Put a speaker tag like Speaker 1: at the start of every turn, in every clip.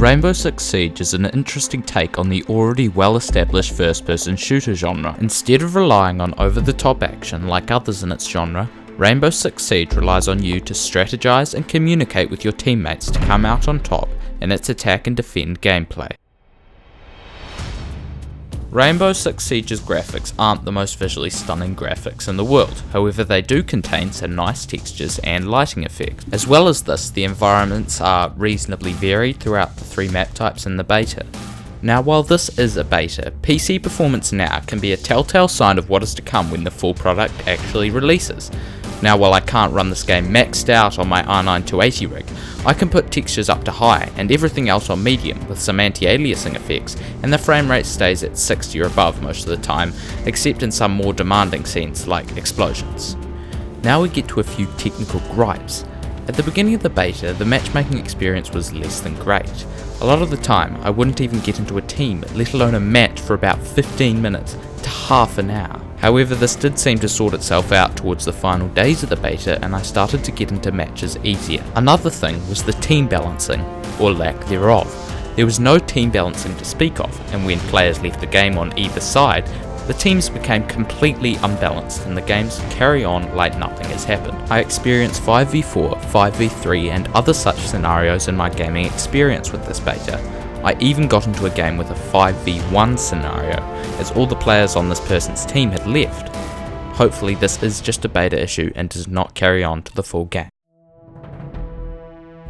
Speaker 1: Rainbow Six Siege is an interesting take on the already well-established first-person shooter genre. Instead of relying on over-the-top action like others in its genre, Rainbow Six Siege relies on you to strategize and communicate with your teammates to come out on top in its attack and defend gameplay. Rainbow Six Siege's graphics aren't the most visually stunning graphics in the world, however they do contain some nice textures and lighting effects. As well as this, the environments are reasonably varied throughout the 3 map types in the beta. Now while this is a beta, PC performance now can be a telltale sign of what is to come when the full product actually releases. Now while I can't run this game maxed out on my R9 280 rig, I can put textures up to high and everything else on medium with some anti-aliasing effects, and the frame rate stays at 60 or above most of the time, except in some more demanding scenes like explosions. Now we get to a few technical gripes. At the beginning of the beta, the matchmaking experience was less than great. A lot of the time, I wouldn't even get into a team, let alone a match, for about 15 minutes to half an hour. However, this did seem to sort itself out towards the final days of the beta, and I started to get into matches easier. Another thing was the team balancing, or lack thereof. There was no team balancing to speak of, and when players left the game on either side, the teams became completely unbalanced and the games carry on like nothing has happened. I experienced 5v4, 5v3 and other such scenarios in my gaming experience with this beta. I even got into a game with a 5v1 scenario, as all the players on this person's team had left. Hopefully this is just a beta issue and does not carry on to the full game.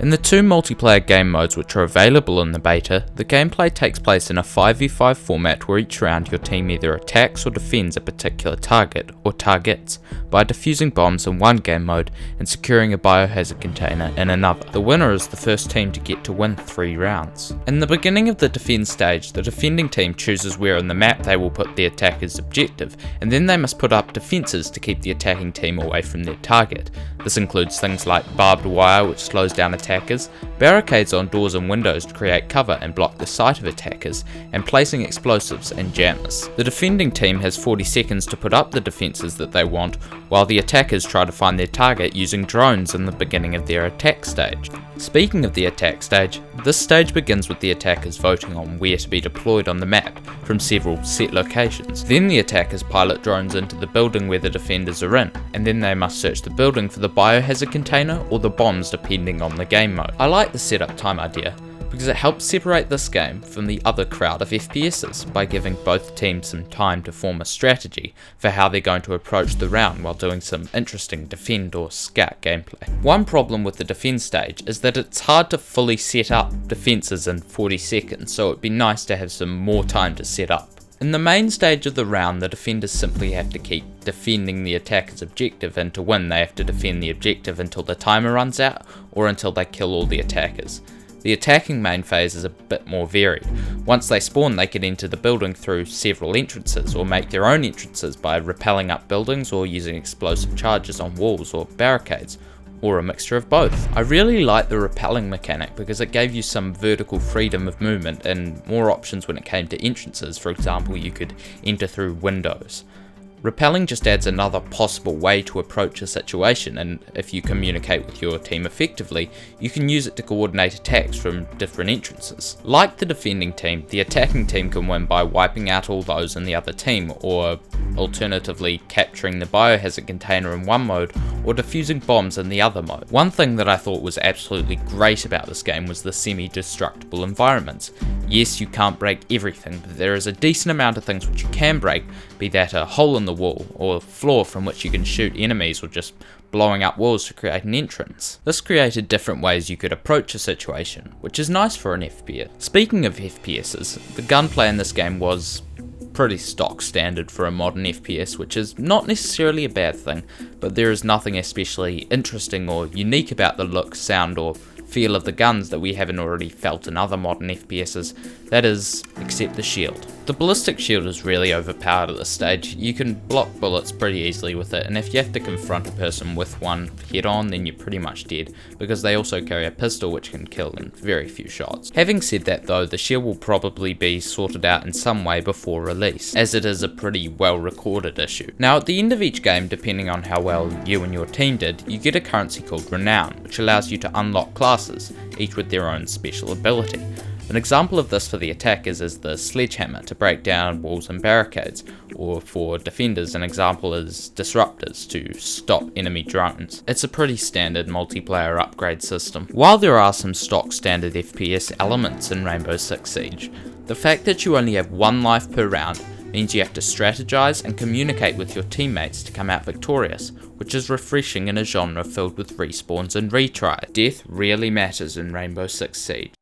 Speaker 1: In the 2 multiplayer game modes which are available in the beta, the gameplay takes place in a 5v5 format where each round your team either attacks or defends a particular target, or targets, by defusing bombs in one game mode and securing a biohazard container in another. The winner is the first team to get to win 3 rounds. In the beginning of the defend stage, the defending team chooses where on the map they will put the attacker's objective, and then they must put up defences to keep the attacking team away from their target. This includes things like barbed wire which slows down attackers, barricades on doors and windows to create cover and block the sight of attackers, and placing explosives and jammers. The defending team has 40 seconds to put up the defences that they want, while the attackers try to find their target using drones in the beginning of their attack stage. Speaking of the attack stage, this stage begins with the attackers voting on where to be deployed on the map from several set locations. Then the attackers pilot drones into the building where the defenders are in, and then they must search the building for the biohazard container or the bombs depending on the game mode. I like the setup time idea, because it helps separate this game from the other crowd of FPSs by giving both teams some time to form a strategy for how they're going to approach the round while doing some interesting defend or scout gameplay. One problem with the defend stage is that it's hard to fully set up defences in 40 seconds, so it'd be nice to have some more time to set up. In the main stage of the round, the defenders simply have to keep defending the attacker's objective, and to win they have to defend the objective until the timer runs out or until they kill all the attackers. The attacking main phase is a bit more varied. Once they spawn, they can enter the building through several entrances, or make their own entrances by rappelling up buildings or using explosive charges on walls or barricades, or a mixture of both. I really like the rappelling mechanic because it gave you some vertical freedom of movement and more options when it came to entrances. For example, you could enter through windows. Rappelling just adds another possible way to approach a situation, and if you communicate with your team effectively, you can use it to coordinate attacks from different entrances. Like the defending team, the attacking team can win by wiping out all those in the other team, or alternatively capturing the biohazard container in one mode or defusing bombs in the other mode. One thing that I thought was absolutely great about this game was the semi-destructible environments. Yes, you can't break everything, but there is a decent amount of things which you can break, be that a hole in the wall, or a floor from which you can shoot enemies, or just blowing up walls to create an entrance. This created different ways you could approach a situation, which is nice for an FPS. Speaking of FPSs, the gunplay in this game was pretty stock standard for a modern FPS, which is not necessarily a bad thing, but there is nothing especially interesting or unique about the look, sound, or feel of the guns that we haven't already felt in other modern FPSs, that is, except the shield. The ballistic shield is really overpowered at this stage. You can block bullets pretty easily with it, and if you have to confront a person with one head on, then you're pretty much dead, because they also carry a pistol which can kill in very few shots. Having said that though, the shield will probably be sorted out in some way before release, as it is a pretty well recorded issue. Now at the end of each game, depending on how well you and your team did, you get a currency called Renown, which allows you to unlock classes, each with their own special ability. An example of this for the attackers is the sledgehammer to break down walls and barricades, or for defenders an example is disruptors to stop enemy drones. It's a pretty standard multiplayer upgrade system. While there are some stock standard FPS elements in Rainbow Six Siege, the fact that you only have one life per round means you have to strategize and communicate with your teammates to come out victorious, which is refreshing in a genre filled with respawns and retries. Death really matters in Rainbow Six Siege.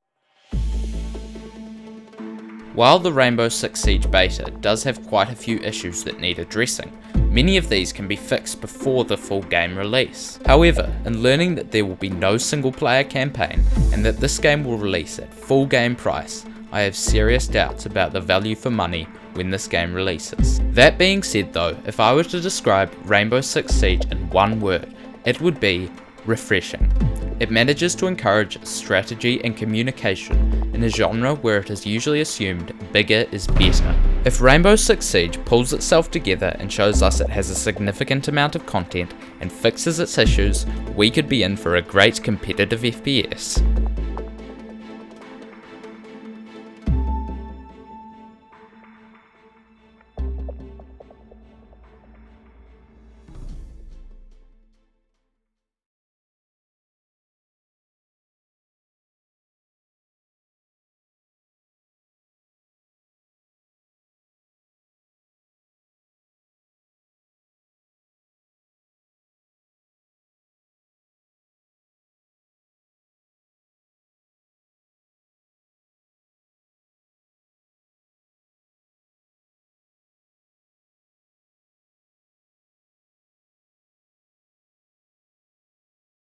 Speaker 1: While the Rainbow Six Siege beta does have quite a few issues that need addressing, many of these can be fixed before the full game release. However, in learning that there will be no single player campaign and that this game will release at full game price, I have serious doubts about the value for money when this game releases. That being said though, if I were to describe Rainbow Six Siege in one word, it would be refreshing. It manages to encourage strategy and communication in a genre where it is usually assumed bigger is better. If Rainbow Six Siege pulls itself together and shows us it has a significant amount of content and fixes its issues, we could be in for a great competitive FPS.